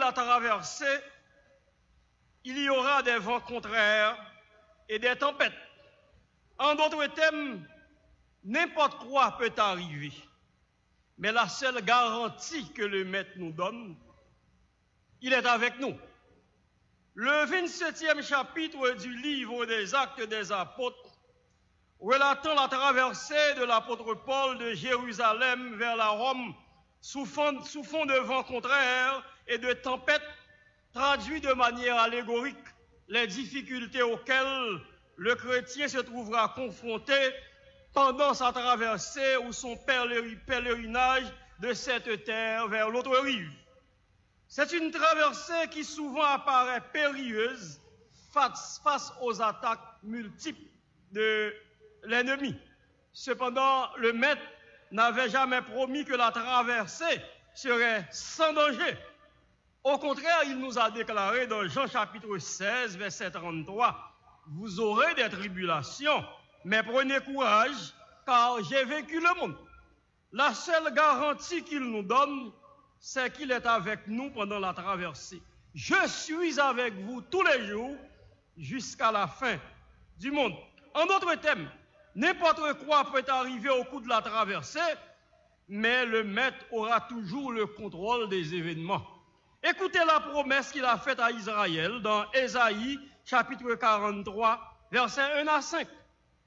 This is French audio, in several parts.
la traversée, il y aura des vents contraires et des tempêtes. En d'autres termes, n'importe quoi peut arriver. Mais la seule garantie que le Maître nous donne, il est avec nous. Le 27e chapitre du livre des Actes des Apôtres, relatant la traversée de l'apôtre Paul de Jérusalem vers la Rome sous fond de vents contraires et de tempêtes, traduit de manière allégorique les difficultés auxquelles le chrétien se trouvera confronté pendant sa traversée ou son pèlerinage de cette terre vers l'autre rive. C'est une traversée qui souvent apparaît périlleuse face aux attaques multiples de l'ennemi. Cependant, le Maître n'avait jamais promis que la traversée serait sans danger. Au contraire, il nous a déclaré dans Jean chapitre 16, verset 33, « Vous aurez des tribulations, mais prenez courage, car j'ai vaincu le monde. » La seule garantie qu'il nous donne, c'est qu'il est avec nous pendant la traversée. Je suis avec vous tous les jours jusqu'à la fin du monde. En d'autres termes, n'importe quoi peut arriver au cours de la traversée, mais le Maître aura toujours le contrôle des événements. Écoutez la promesse qu'il a faite à Israël dans Ésaïe chapitre 43, versets 1 à 5.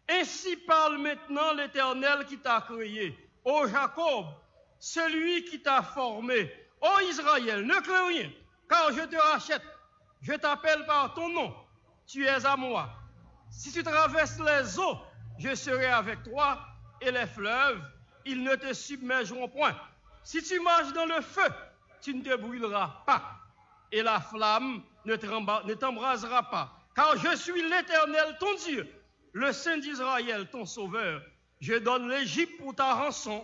Ainsi parle maintenant l'Éternel qui t'a créé, ô Jacob, celui qui t'a formé, ô Israël, ne crains rien, car je te rachète, je t'appelle par ton nom, tu es à moi. Si tu traverses les eaux, je serai avec toi, et les fleuves, ils ne te submergeront point. Si tu marches dans le feu, tu ne te brûleras pas, et la flamme ne t'embrasera pas. Car je suis l'Éternel, ton Dieu, le Saint d'Israël, ton Sauveur. Je donne l'Égypte pour ta rançon,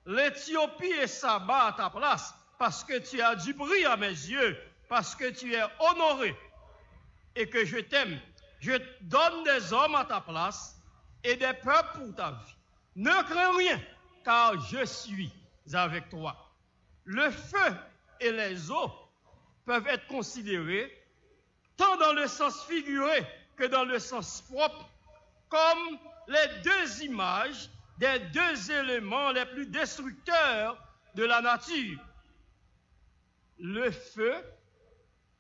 l'Éthiopie et Saba à ta place, parce que tu as du prix à mes yeux, parce que tu es honoré et que je t'aime. Je donne des hommes à ta place et des peuples pour ta vie. Ne crains rien, car je suis avec toi. Le feu et les eaux peuvent être considérés tant dans le sens figuré que dans le sens propre comme les deux images des deux éléments les plus destructeurs de la nature. Le feu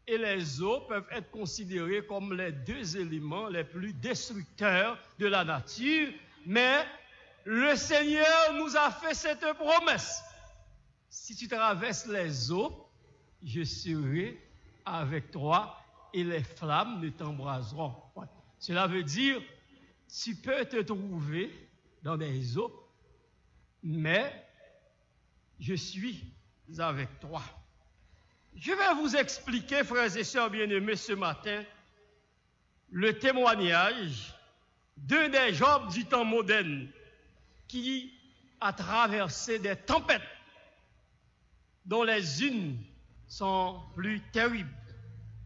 et les eaux peuvent être considérés comme les deux éléments les plus destructeurs de la nature, mais le Seigneur nous a fait cette promesse. Si tu traverses les eaux, je serai avec toi et les flammes ne t'embraseront pas. Cela veut dire, tu peux te trouver dans des eaux, mais je suis avec toi. Je vais vous expliquer, frères et sœurs bien-aimés, ce matin, le témoignage d'un des Jobs du temps moderne qui a traversé des tempêtes dont les unes sont plus terribles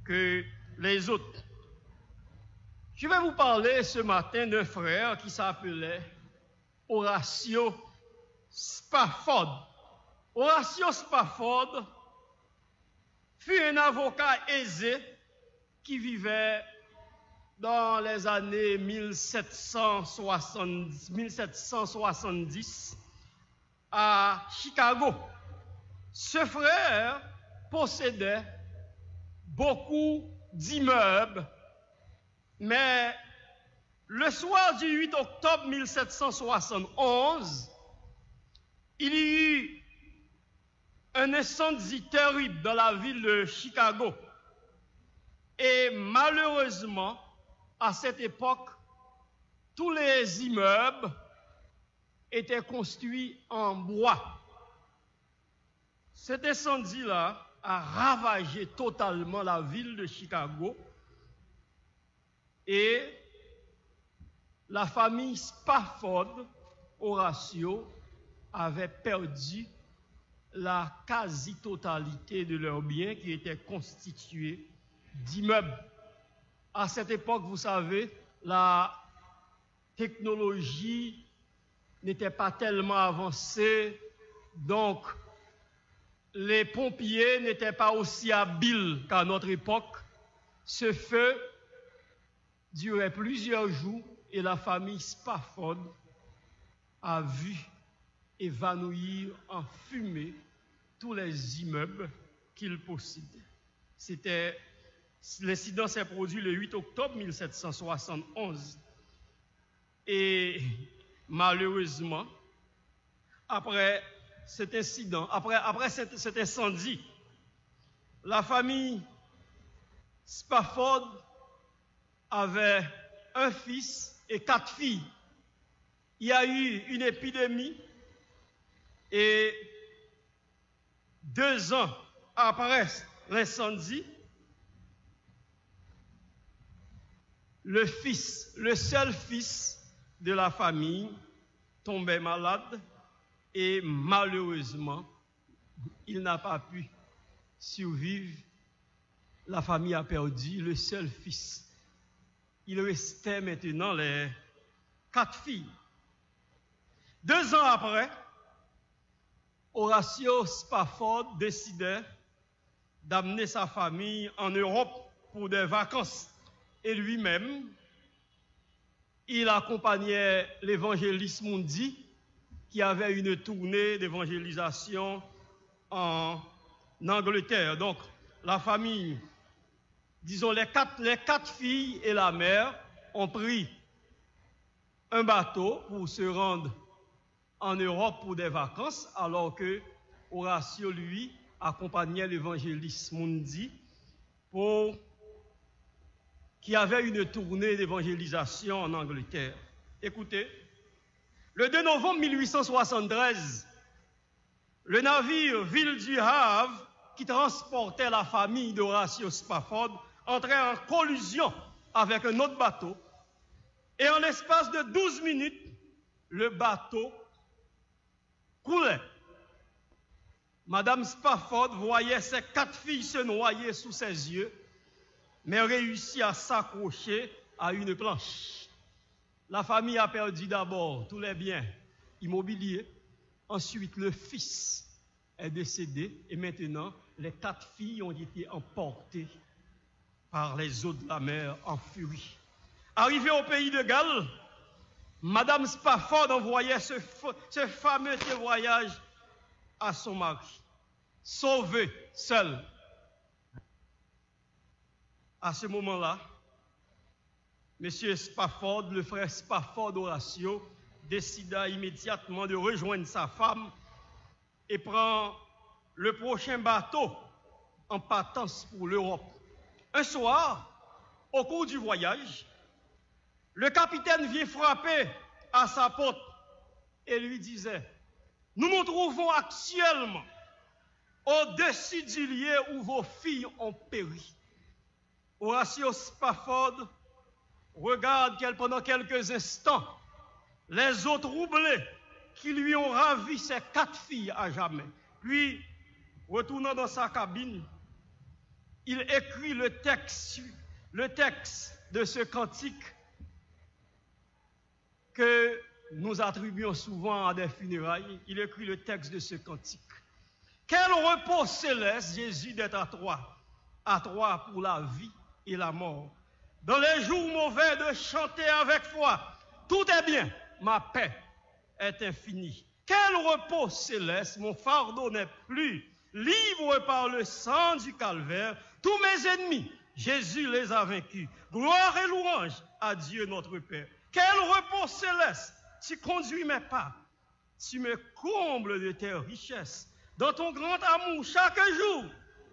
que les autres. Je vais vous parler ce matin d'un frère qui s'appelait Horatio Spafford. Horatio Spafford fut un avocat aisé qui vivait dans les années 1770 à Chicago. Ce frère possédait beaucoup d'immeubles, mais le soir du 8 octobre 1771, il y eut un incendie terrible dans la ville de Chicago. Et malheureusement, à cette époque, tous les immeubles étaient construits en bois. Cet incendie-là a ravagé totalement la ville de Chicago et la famille Spafford, Horatio, avait perdu la quasi-totalité de leurs biens qui étaient constitués d'immeubles. À cette époque, vous savez, la technologie n'était pas tellement avancée, donc les pompiers n'étaient pas aussi habiles qu'à notre époque. Ce feu durait plusieurs jours et la famille Spafford a vu évanouir en fumée tous les immeubles qu'ils possédaient. L'incident s'est produit le 8 octobre 1771. Et malheureusement, après cet incident, après cet incendie, la famille Spafford avait un fils et 4 filles. Il y a eu une épidémie et 2 ans après l'incendie, le seul fils de la famille tombait malade et malheureusement, il n'a pas pu survivre. La famille a perdu le seul fils. Il restait maintenant les 4 filles. 2 ans après, Horatio Spafford décidait d'amener sa famille en Europe pour des vacances. Et lui-même, il accompagnait l'évangéliste Mundi, qui avait une tournée d'évangélisation en Angleterre. Donc, la famille, disons les quatre filles et la mère, ont pris un bateau pour se rendre en Europe pour des vacances, alors que Horatio, lui, accompagnait l'évangéliste Mundi qui avait une tournée d'évangélisation en Angleterre. Écoutez, le 2 novembre 1873, le navire Ville du Havre, qui transportait la famille d'Horatio Spafford, entrait en collision avec un autre bateau. Et en l'espace de 12 minutes, le bateau coulait. Madame Spafford voyait ses 4 filles se noyer sous ses yeux, mais réussit à s'accrocher à une planche. La famille a perdu d'abord tous les biens immobiliers. Ensuite, le fils est décédé et maintenant, les 4 filles ont été emportées par les eaux de la mer en furie. Arrivée au pays de Galles, Madame Spafford envoyait ce fameux témoignage à son mari. Sauvé, seul. À ce moment-là, M. Spafford, le frère Spafford Horatio, décida immédiatement de rejoindre sa femme et prend le prochain bateau en partance pour l'Europe. Un soir, au cours du voyage, le capitaine vient frapper à sa porte et lui disait: « Nous nous trouvons actuellement au-dessus du lieu où vos filles ont péri. » Horatio Spafford regarde pendant quelques instants les eaux troublées qui lui ont ravi ses 4 filles à jamais. Puis, retournant dans sa cabine, il écrit le texte de ce cantique que nous attribuons souvent à des funérailles. Il écrit le texte de ce cantique. Quel repos céleste, Jésus, d'être à toi pour la vie et la mort. Dans les jours mauvais, de chanter avec foi. Tout est bien, ma paix est infinie. Quel repos céleste, mon fardeau n'est plus. Libre par le sang du calvaire, tous mes ennemis, Jésus les a vaincus. Gloire et louange à Dieu notre Père. Quel repos céleste, tu conduis mes pas, tu me combles de tes richesses. Dans ton grand amour, chaque jour,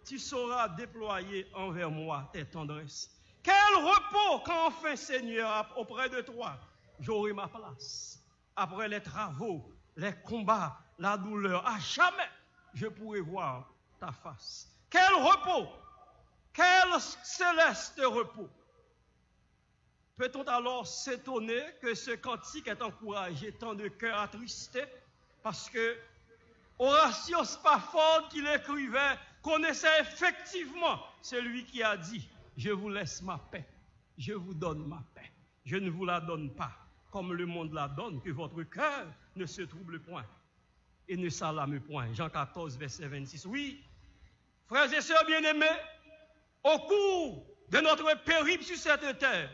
tu sauras déployer envers moi tes tendresses. Quel repos quand enfin, Seigneur, auprès de toi, j'aurai ma place. Après les travaux, les combats, la douleur, à jamais, je pourrai voir ta face. Quel repos! Quel céleste repos! Peut-on alors s'étonner que ce cantique ait encouragé tant de cœurs attristés? Parce que Horatio Spafford, qui l'écrivait, connaissait effectivement celui qui a dit: « Je vous laisse ma paix, je vous donne ma paix. Je ne vous la donne pas comme le monde la donne, que votre cœur ne se trouble point. » et ne s'alarme point. Jean 14, verset 26. Oui, frères et sœurs bien-aimés, au cours de notre périple sur cette terre,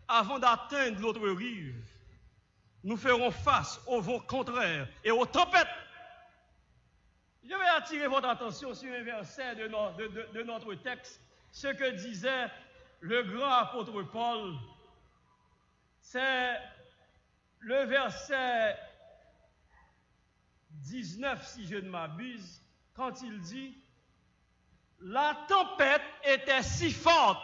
avant d'atteindre l'autre rive, nous ferons face aux vents contraires et aux tempêtes. Je vais attirer votre attention sur un verset de notre texte, ce que disait le grand apôtre Paul. C'est le verset 19, si je ne m'abuse, quand il dit « La tempête était si forte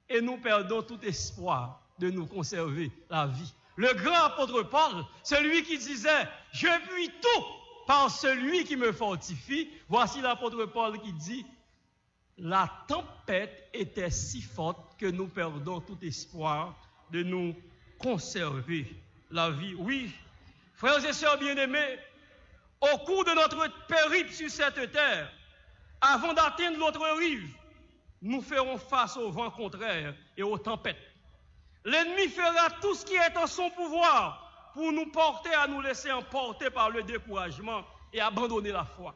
et nous perdons tout espoir de nous conserver la vie. » Le grand apôtre Paul, celui qui disait « Je puis tout par celui qui me fortifie », voici l'apôtre Paul qui dit « La tempête était si forte que nous perdons tout espoir de nous conserver la vie. » Oui, frères et sœurs bien-aimés, au cours de notre périple sur cette terre, avant d'atteindre l'autre rive, nous ferons face aux vents contraires et aux tempêtes. L'ennemi fera tout ce qui est en son pouvoir pour nous porter à nous laisser emporter par le découragement et abandonner la foi.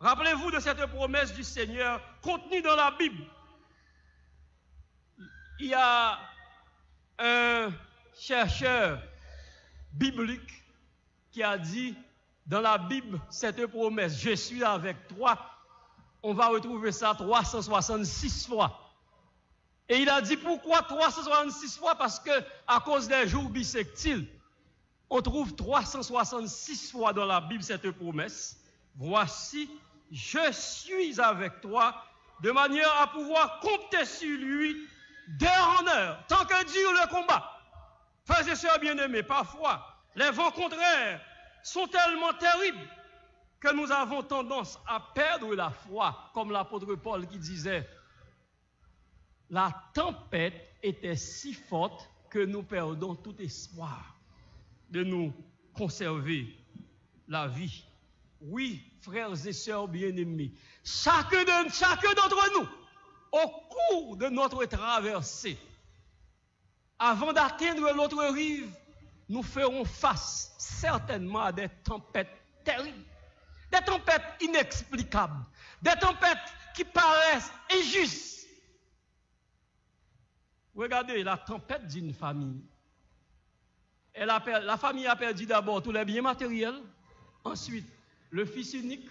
Rappelez-vous de cette promesse du Seigneur contenue dans la Bible. Il y a un chercheur biblique qui a dit dans la Bible cette promesse, je suis avec toi, on va retrouver ça 366 fois. Et il a dit pourquoi 366 fois? Parce que à cause des jours bissextiles, on trouve 366 fois dans la Bible cette promesse. Voici, je suis avec toi, de manière à pouvoir compter sur lui d'heure en heure, tant que dure le combat. Frères et sœurs bien-aimés, parfois, les vents contraires sont tellement terribles que nous avons tendance à perdre la foi, comme l'apôtre Paul qui disait, la tempête était si forte que nous perdons tout espoir de nous conserver la vie. Oui, frères et sœurs bien-aimés, chacun d'entre nous, au cours de notre traversée, avant d'atteindre l'autre rive, nous ferons face certainement à des tempêtes terribles, des tempêtes inexplicables, des tempêtes qui paraissent injustes. Regardez la tempête d'une famille. La famille a perdu d'abord tous les biens matériels, ensuite le fils unique,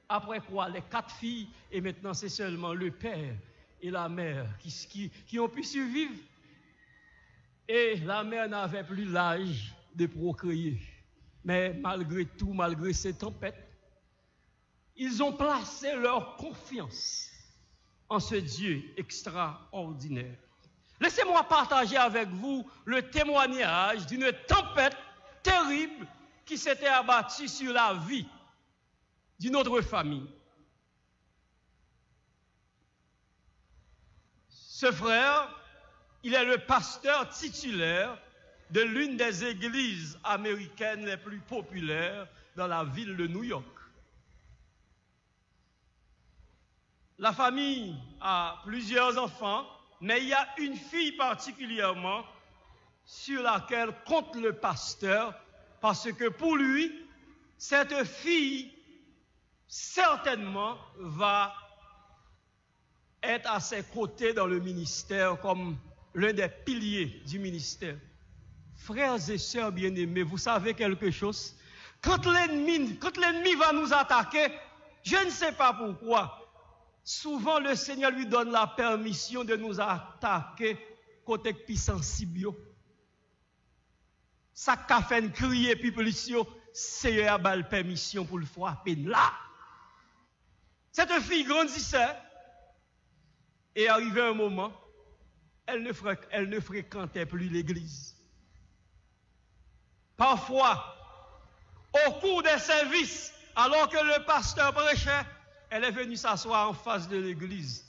après quoi les 4 filles, et maintenant c'est seulement le père et la mère qui ont pu survivre. Et la mère n'avait plus l'âge de procréer. Mais malgré tout, malgré ces tempêtes, ils ont placé leur confiance en ce Dieu extraordinaire. Laissez-moi partager avec vous le témoignage d'une tempête terrible qui s'était abattue sur la vie d'une autre famille. Ce frère, il est le pasteur titulaire de l'une des églises américaines les plus populaires dans la ville de New York. La famille a plusieurs enfants, mais il y a une fille particulièrement sur laquelle compte le pasteur, parce que pour lui, cette fille, certainement, va être à ses côtés dans le ministère comme l'un des piliers du ministère. Frères et sœurs bien-aimés, vous savez quelque chose? Quand l'ennemi va nous attaquer, je ne sais pas pourquoi, souvent le Seigneur lui donne la permission de nous attaquer côté puissant sibio. Ça qu'a fait crier puis plus c'est à la permission pour le frapper là. Cette fille grandissait et arrivé un moment, elle ne fréquentait plus l'église. Parfois, au cours des services, alors que le pasteur prêchait, elle est venue s'asseoir en face de l'église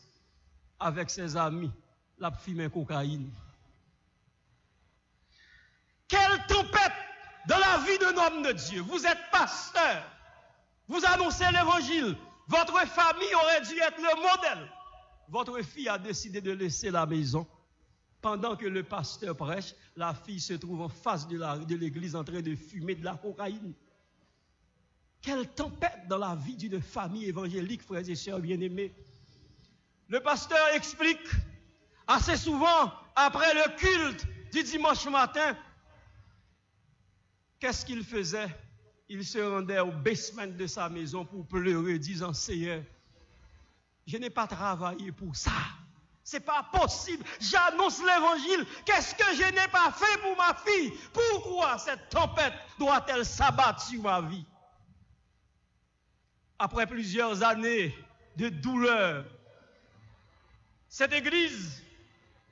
avec ses amis, la fumée cocaïne. Quelle tempête dans la vie d'un homme de Dieu. Vous êtes pasteur, vous annoncez l'évangile, votre famille aurait dû être le modèle. Votre fille a décidé de laisser la maison. Pendant que le pasteur prêche, la fille se trouve en face de l'église en train de fumer de la cocaïne. Quelle tempête dans la vie d'une famille évangélique, frères et sœurs bien-aimés. Le pasteur explique assez souvent, après le culte du dimanche matin, qu'est-ce qu'il faisait? Il se rendait au basement de sa maison pour pleurer, disant, Seigneur, je n'ai pas travaillé pour ça. C'est pas possible. J'annonce l'évangile. Qu'est-ce que je n'ai pas fait pour ma fille? Pourquoi cette tempête doit-elle s'abattre sur ma vie? Après plusieurs années de douleur,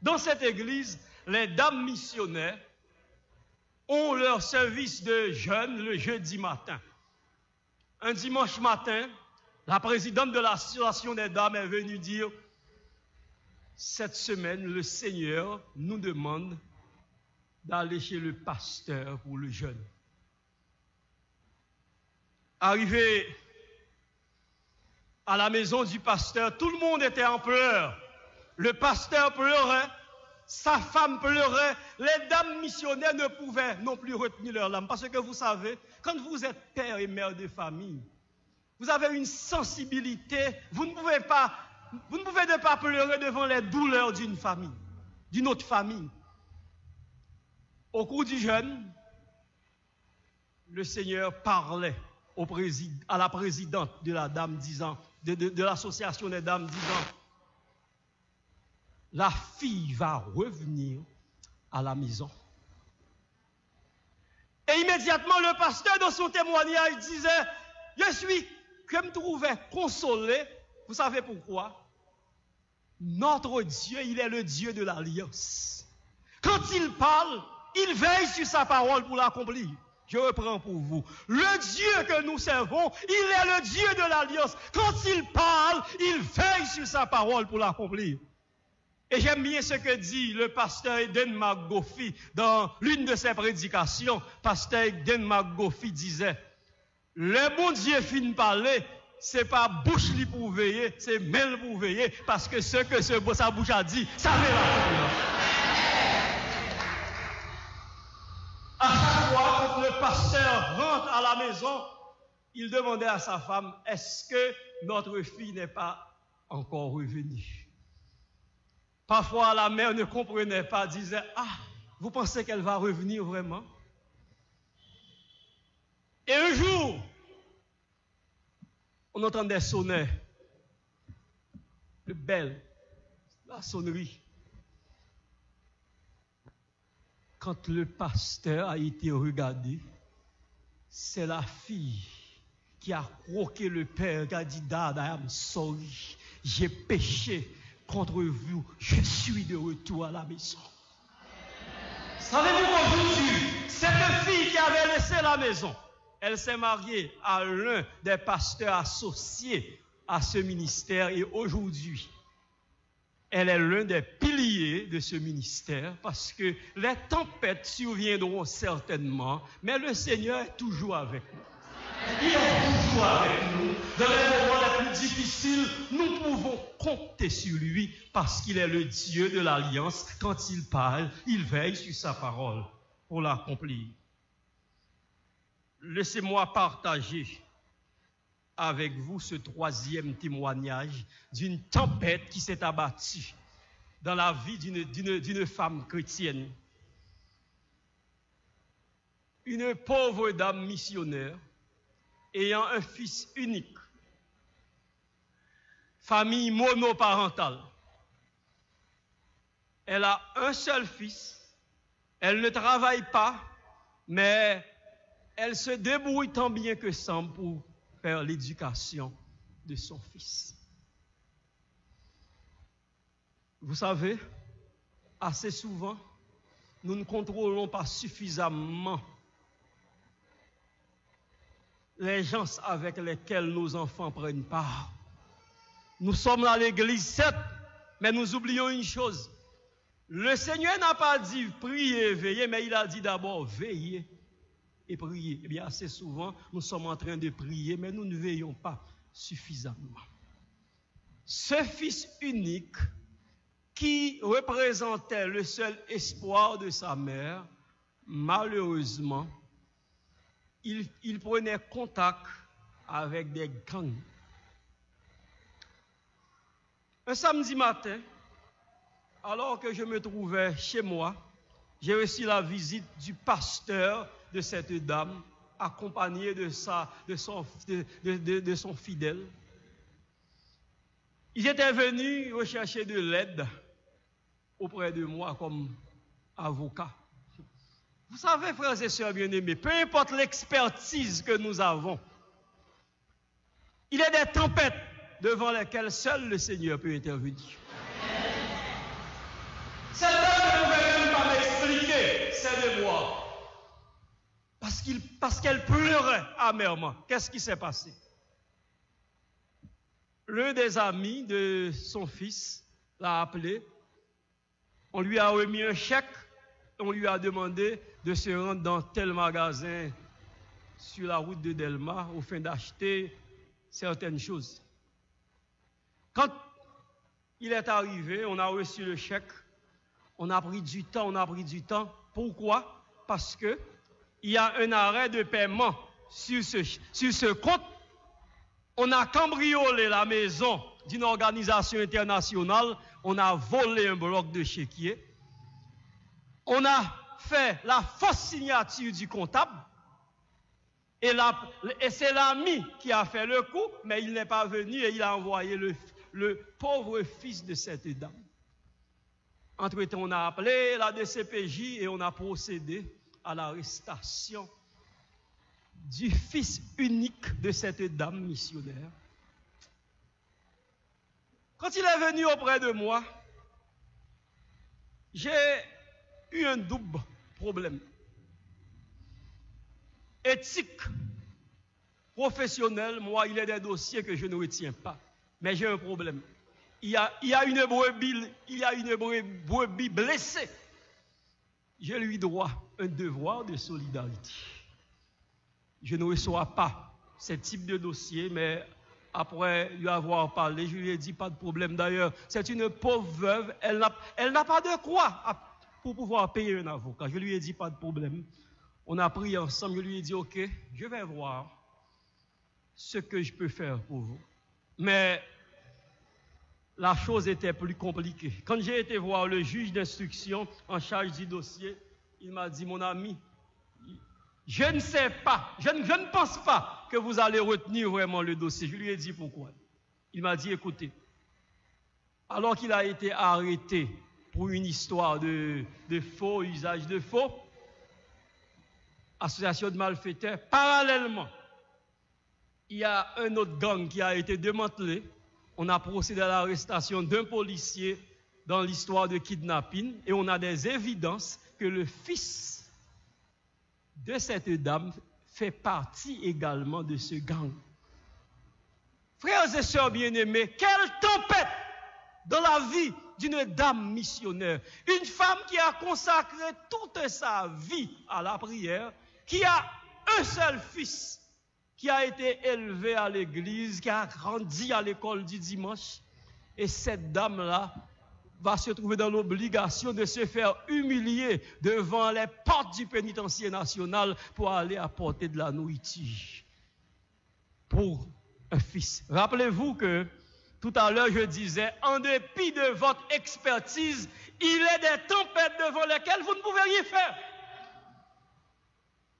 dans cette église, les dames missionnaires ont leur service de jeûne le jeudi matin. Un dimanche matin, la présidente de l'association des dames est venue dire, cette semaine, le Seigneur nous demande d'aller chez le pasteur pour le jeûne. Arrivé à la maison du pasteur, tout le monde était en pleurs. Le pasteur pleurait, sa femme pleurait, les dames missionnaires ne pouvaient non plus retenir leurs larmes. Parce que vous savez, quand vous êtes père et mère de famille, vous avez une sensibilité, vous ne pouvez pas pleurer devant les douleurs d'une famille, d'une autre famille. Au cours du jeûne, le Seigneur parlait à la présidente de la dame disant, de l'association des dames disant, la fille va revenir à la maison. Et immédiatement, le pasteur, dans son témoignage, disait, je me trouvais consolé. Vous savez pourquoi? Notre Dieu, il est le Dieu de l'alliance. Quand il parle, il veille sur sa parole pour l'accomplir. Je reprends pour vous. Le Dieu que nous servons, il est le Dieu de l'alliance. Quand il parle, il veille sur sa parole pour l'accomplir. Et j'aime bien ce que dit le pasteur Eden McGoffey dans l'une de ses prédications. Pasteur Eden McGoffey disait, le bon Dieu finit parler, c'est pas bouche li pour veiller, c'est main pour veiller, parce que ce que sa bouche a dit, ça met la confiance. À chaque fois que le pasteur rentre à la maison, il demandait à sa femme, est-ce que notre fille n'est pas encore revenue? Parfois, la mère ne comprenait pas, disait, vous pensez qu'elle va revenir vraiment? Et un jour, on entendait sonner, le bel, la sonnerie. Quand le pasteur a été regardé, c'est la fille qui a croqué le père, qui a dit, Dad, I am sorry, j'ai péché contre vous, je suis de retour à la maison. Savez-vous qu'aujourd'hui, cette fille qui avait laissé la maison, elle s'est mariée à l'un des pasteurs associés à ce ministère et aujourd'hui, elle est l'un des piliers de ce ministère parce que les tempêtes surviendront certainement, mais le Seigneur est toujours avec nous. Il est toujours avec nous. Dans les moments les plus difficiles, nous pouvons compter sur lui parce qu'il est le Dieu de l'alliance. Quand il parle, il veille sur sa parole pour l'accomplir. Laissez-moi partager avec vous ce troisième témoignage d'une tempête qui s'est abattue dans la vie d'une femme chrétienne. Une pauvre dame missionnaire ayant un fils unique, famille monoparentale. Elle a un seul fils, elle ne travaille pas, mais elle se débrouille tant bien que semble pour faire l'éducation de son fils. Vous savez, assez souvent, nous ne contrôlons pas suffisamment les gens avec lesquels nos enfants prennent part. Nous sommes à l'église, certes, mais nous oublions une chose. Le Seigneur n'a pas dit prier et veiller, mais il a dit d'abord veiller et prier. Eh bien, assez souvent, nous sommes en train de prier, mais nous ne veillons pas suffisamment. Ce fils unique, qui représentait le seul espoir de sa mère, malheureusement, il prenait contact avec des gangs. Un samedi matin, alors que je me trouvais chez moi, j'ai reçu la visite du pasteur de cette dame, accompagné de son fidèle. Ils étaient venus rechercher de l'aide auprès de moi comme avocat. Vous savez, frères et sœurs bien-aimés, peu importe l'expertise que nous avons, il y a des tempêtes devant lesquelles seul le Seigneur peut intervenir. Cette dame ne pouvait même pas m'expliquer ses devoirs. Parce qu'elle pleurait amèrement. Qu'est-ce qui s'est passé? L'un des amis de son fils l'a appelé. On lui a remis un chèque. On lui a demandé de se rendre dans tel magasin sur la route de Delma au fin d'acheter certaines choses. Quand il est arrivé, on a reçu le chèque. On a pris du temps. Pourquoi? Parce que il y a un arrêt de paiement sur ce compte. On a cambriolé la maison d'une organisation internationale. On a volé un bloc de chéquier. On a fait la fausse signature du comptable. Et c'est l'ami qui a fait le coup, mais il n'est pas venu et il a envoyé le pauvre fils de cette dame. Entre-temps, on a appelé la DCPJ et on a procédé à l'arrestation du fils unique de cette dame missionnaire. Quand il est venu auprès de moi, j'ai eu un double problème. Éthique, professionnel, moi, il y a des dossiers que je ne retiens pas. Mais j'ai un problème. Il y a une brebis blessée. Je lui dois un devoir de solidarité. Je ne reçois pas ce type de dossier, mais après lui avoir parlé, je lui ai dit pas de problème. D'ailleurs, c'est une pauvre veuve, elle n'a pas de quoi pour pouvoir payer un avocat. Je lui ai dit pas de problème. On a prié ensemble, je lui ai dit ok, je vais voir ce que je peux faire pour vous. Mais la chose était plus compliquée. Quand j'ai été voir le juge d'instruction en charge du dossier, il m'a dit, mon ami, je ne sais pas, je ne pense pas que vous allez retenir vraiment le dossier. Je lui ai dit pourquoi. Il m'a dit, écoutez, alors qu'il a été arrêté pour une histoire de faux, usage de faux, association de malfaiteurs, parallèlement, il y a un autre gang qui a été démantelé. On a procédé à l'arrestation d'un policier dans l'histoire de kidnapping et on a des évidences que le fils de cette dame fait partie également de ce gang. Frères et sœurs bien-aimés, quelle tempête dans la vie d'une dame missionnaire. Une femme qui a consacré toute sa vie à la prière, qui a un seul fils, qui a été élevé à l'église, qui a grandi à l'école du dimanche. Et cette dame-là va se trouver dans l'obligation de se faire humilier devant les portes du pénitencier national pour aller apporter de la nourriture pour un fils. Rappelez-vous que tout à l'heure je disais, en dépit de votre expertise, il est des tempêtes devant lesquelles vous ne pouvez rien faire.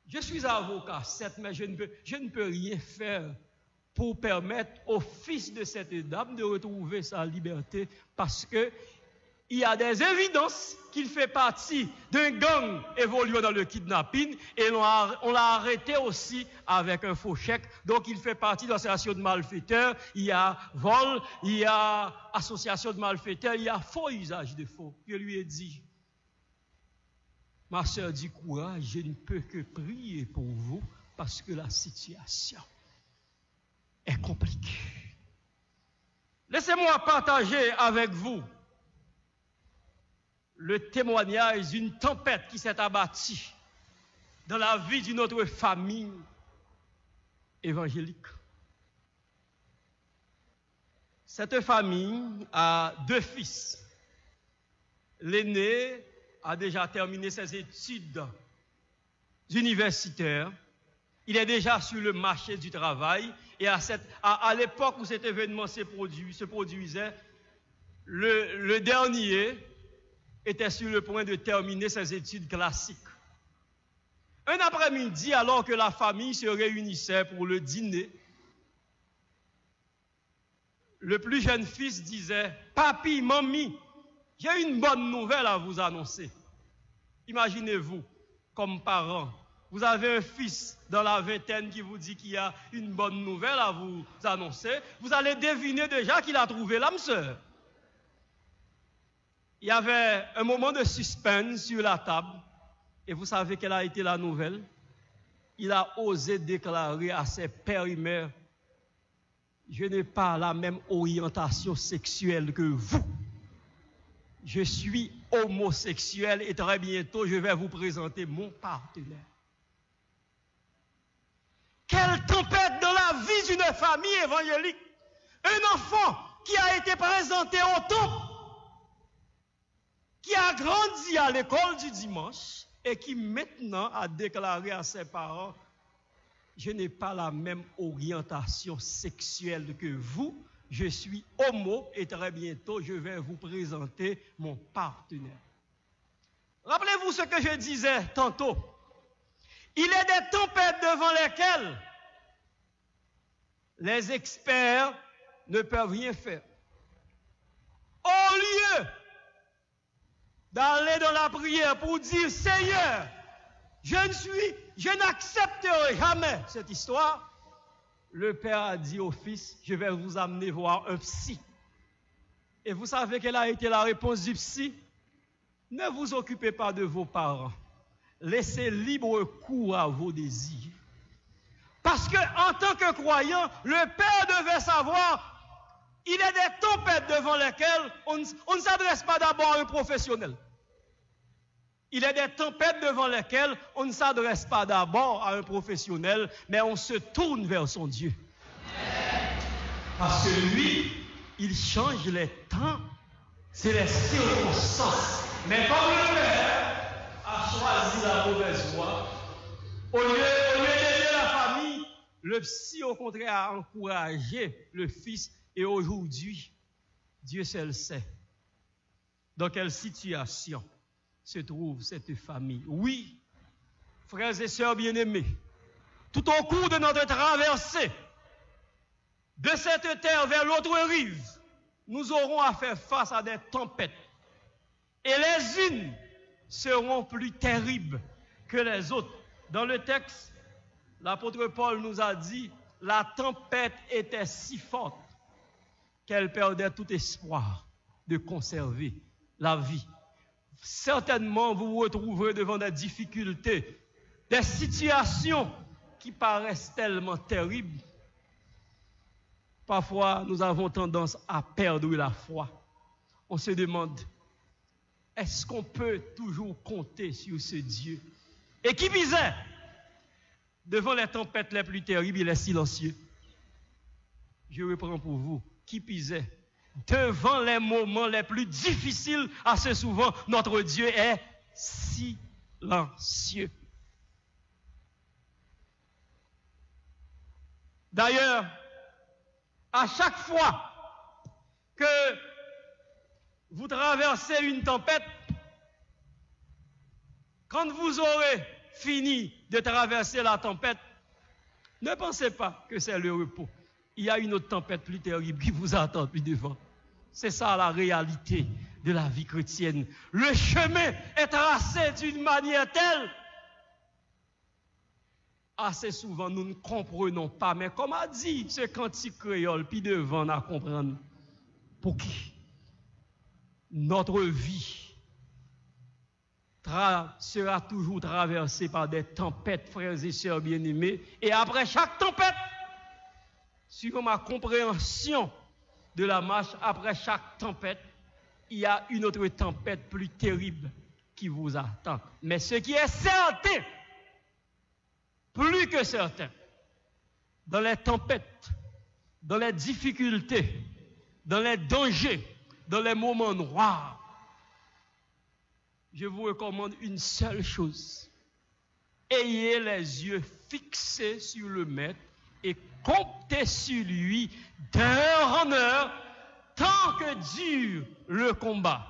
Je suis avocat, certes, mais je ne peux rien faire pour permettre au fils de cette dame de retrouver sa liberté parce que il y a des évidences qu'il fait partie d'un gang évoluant dans le kidnapping et on l'a arrêté aussi avec un faux chèque. Donc il fait partie de l'association de malfaiteurs, il y a vol, il y a association de malfaiteurs, il y a faux usage de faux. Je lui ai dit, ma soeur, du courage, je ne peux que prier pour vous parce que la situation est compliquée. Laissez-moi partager avec vous le témoignage d'une tempête qui s'est abattue dans la vie d'une autre famille évangélique. Cette famille a 2 fils. L'aîné a déjà terminé ses études universitaires. Il est déjà sur le marché du travail. Et à l'époque où cet événement se produisait, le dernier était sur le point de terminer ses études classiques. Un après-midi, alors que la famille se réunissait pour le dîner, le plus jeune fils disait « Papi, mamie, j'ai une bonne nouvelle à vous annoncer. » Imaginez-vous, comme parent, vous avez un fils dans la vingtaine qui vous dit qu'il y a une bonne nouvelle à vous annoncer. Vous allez deviner déjà qu'il a trouvé l'âme sœur. Il y avait un moment de suspense sur la table. Et vous savez quelle a été la nouvelle? Il a osé déclarer à ses pères et mères, je n'ai pas la même orientation sexuelle que vous. Je suis homosexuel et très bientôt je vais vous présenter mon partenaire. Quelle tempête dans la vie d'une famille évangélique! Un enfant qui a été présenté au temple, qui a grandi à l'école du dimanche et qui maintenant a déclaré à ses parents, je n'ai pas la même orientation sexuelle que vous, je suis homo et très bientôt je vais vous présenter mon partenaire. Rappelez-vous ce que je disais tantôt. Il est des tempêtes devant lesquelles les experts ne peuvent rien faire. Au lieu d'aller dans la prière pour dire, Seigneur, je n'accepterai jamais cette histoire, le père a dit au fils, je vais vous amener voir un psy. Et vous savez quelle a été la réponse du psy? Ne vous occupez pas de vos parents. Laissez libre cours à vos désirs. Parce qu'en tant que croyant, le père devait savoir, il y a des tempêtes devant lesquelles on ne s'adresse pas d'abord à un professionnel. Il y a des tempêtes devant lesquelles on ne s'adresse pas d'abord à un professionnel, mais on se tourne vers son Dieu. Parce que lui, il change les temps, c'est les circonstances. Mais comme le père a choisi la mauvaise voie, au lieu d'aider la famille, le psy au contraire a encouragé le fils. Et aujourd'hui, Dieu seul sait dans quelle situation se trouve cette famille. Oui, frères et sœurs bien-aimés, tout au cours de notre traversée de cette terre vers l'autre rive, nous aurons à faire face à des tempêtes. Et les unes seront plus terribles que les autres. Dans le texte, l'apôtre Paul nous a dit, la tempête était si forte qu'elle perdait tout espoir de conserver la vie. Certainement, vous vous retrouverez devant des difficultés, des situations qui paraissent tellement terribles. Parfois, nous avons tendance à perdre la foi. On se demande, est-ce qu'on peut toujours compter sur ce Dieu? Et qui disait, devant les tempêtes les plus terribles, il est silencieux. Je reprends pour vous. Qui pisait? Devant les moments les plus difficiles, assez souvent, notre Dieu est silencieux. D'ailleurs, à chaque fois que vous traversez une tempête, quand vous aurez fini de traverser la tempête, ne pensez pas que c'est le repos. Il y a une autre tempête plus terrible qui vous attend plus devant. C'est ça la réalité de la vie chrétienne. Le chemin est tracé d'une manière telle, assez souvent nous ne comprenons pas, mais comme a dit ce cantique créole, puis devant à comprendre, pour qui notre vie sera toujours traversée par des tempêtes, frères et sœurs bien-aimés, et après chaque tempête, suivant ma compréhension de la marche, après chaque tempête, il y a une autre tempête plus terrible qui vous attend. Mais ce qui est certain, plus que certain, dans les tempêtes, dans les difficultés, dans les dangers, dans les moments noirs, je vous recommande une seule chose. ayez les yeux fixés sur le Maître et comptez sur lui d'heure en heure, tant que dure le combat.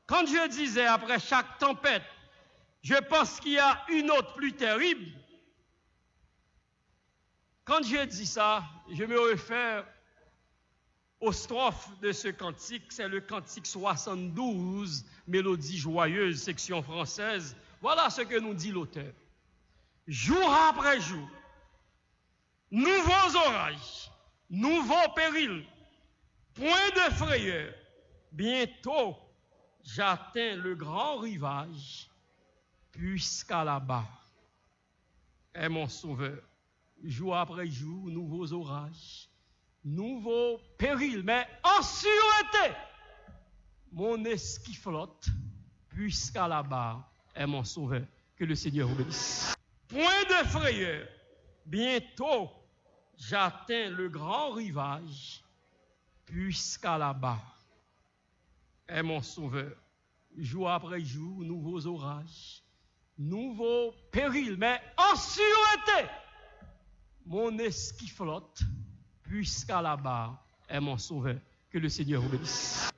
Quand Dieu disait après chaque tempête, je pense qu'il y a une autre plus terrible. Quand Dieu dit ça, je me réfère aux strophes de ce cantique, c'est le cantique 72, mélodie joyeuse, section française. Voilà ce que nous dit l'auteur. Jour après jour, nouveaux orages, nouveaux périls, point de frayeur. Bientôt, j'atteins le grand rivage, puisqu'à là-bas est mon sauveur. Jour après jour, nouveaux orages, nouveaux périls, mais en sûreté, mon esquif flotte, puisqu'à là-bas est mon sauveur. Que le Seigneur vous bénisse. Point de frayeur, bientôt j'atteins le grand rivage, puisqu'à là-bas est mon sauveur. Jour après jour, nouveaux orages, nouveaux périls, mais en sûreté, mon esquif flotte, puisqu'à là-bas est mon sauveur. Que le Seigneur vous bénisse.